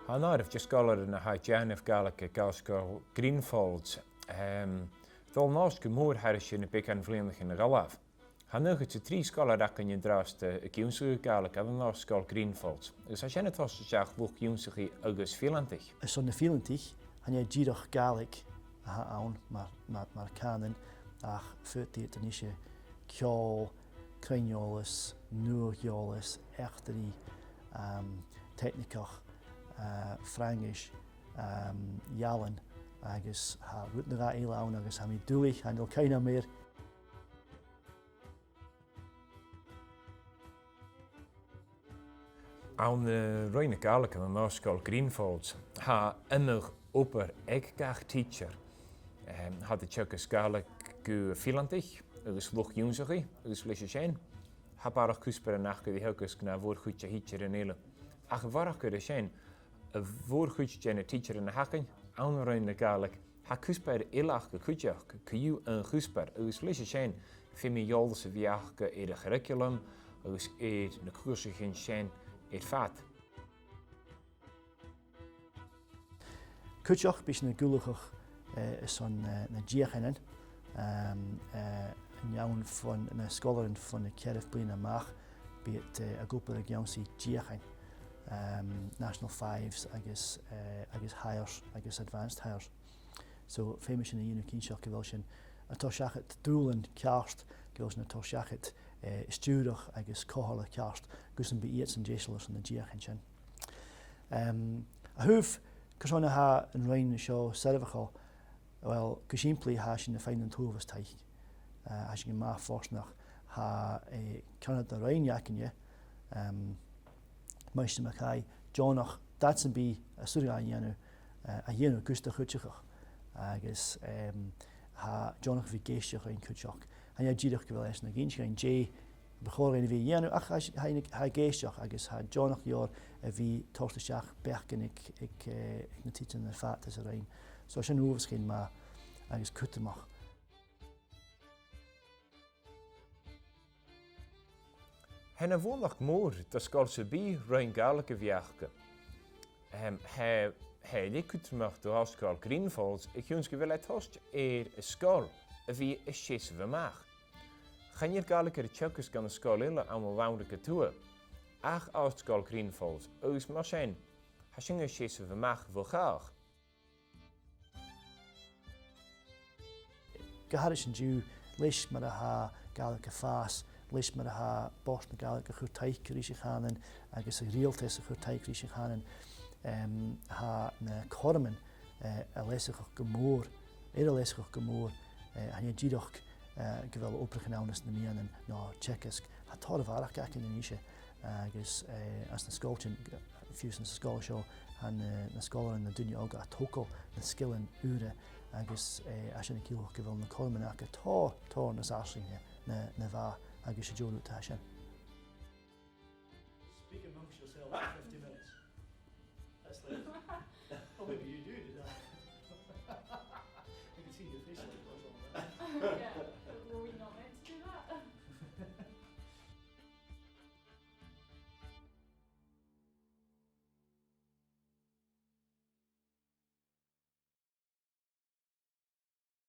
Hanarif just galar na ha Janif Galaka Galsco Greenfolds. Dol nos gemoor harish in de pik en vleemig in de galaf. Hanug het 3 scholar dat kan je draast kiunsu Galaka en nos skol Greenfolds. Dus als je het was zeg woek kiunsu agus 24. Sonne 24 han je giroch Gaelic ha aan maar kanen ach 40 tenische kjol krinjolis nuurjolis echteri technikach Frangish Jalen agus ha wutnera eilauwn agus ha mi dulich han keiner meer. Aan de Reine Galaka en Norskol Greenfolds ha immer oper eggach teacher. Had de Tjekkus Galak gu 40 agus vlog jonsigi agus vleesje zijn. Ha barach kusper en nachke die helkes kna voor goedje hitcher en ele. Ach warach de zijn. Een voorgoedje en een teacher in de hakken, aan de Galak, ha kusper ilach gekutjach, kuju een kusper, us lesje zijn, femiolse viachke in de curriculum, us eet de kursigen zijn, eet vaat. Kutjach bis een gulligach is zo'n diergennen, een jongen van een scholar van de kerf binnen mag, bij het agopel jongensie diergen. National Fives, agus hires, agus advanced hires. So famous in the Union Kinshach gewelschen. A toshachet doelen kerst, gewelschen a toshachet stuurdag, agus kohole kerst, gussen beïets en jeselers en de diergentjen. A hoof, kasona ha een rein show servachal, wel kusimpli hash in de fijne toevers teich. Hash in ma forsnach ha kan het de rein jaken je. Meisje Mackay, Johnach, dat zijn bij Surya a jenu gusta chutchach, agus ha Johnach vi geestjach in chutchach. Han ja jidach gewelens na ginch in J bechor in vi jenu ach ha geestjach agus ha Johnach jor vi torstechach berken ik na titen er fat is rein. So schen overschijn maar agus kuttemach. Hen woondag moor, dat skal ze bij Rein Galaka viachke. Hij likut mag door Haskal Greenfolds, ik jonske wel het host een skol, wie een schisse we mag. Gaan je Galaka de Tjekkus kan een skol ille allemaal woundelijke toe. Ach Haskal Greenfolds, oos maar zijn. Hij zingt een schisse we mag wel graag. Geharish en Jew, lish maar ha Galaka faas. Lees maar ha bos na Galaka goed teikrische gaan agus realtes goed teikrische gaan ha na kormen a lesig gemoor lesig gemoor han je gidoch gewel opgenaundes na mian na Tjekisk ha tor varach gak in Indonesia agus as na skolchen fusen skol show han na skolar in na dunya oga toko na skillen ure agus as een kilo gewel na kormen aka tor na sarsing na va agus Joe Tashan. Speak amongst yourselves for 50 minutes. That's like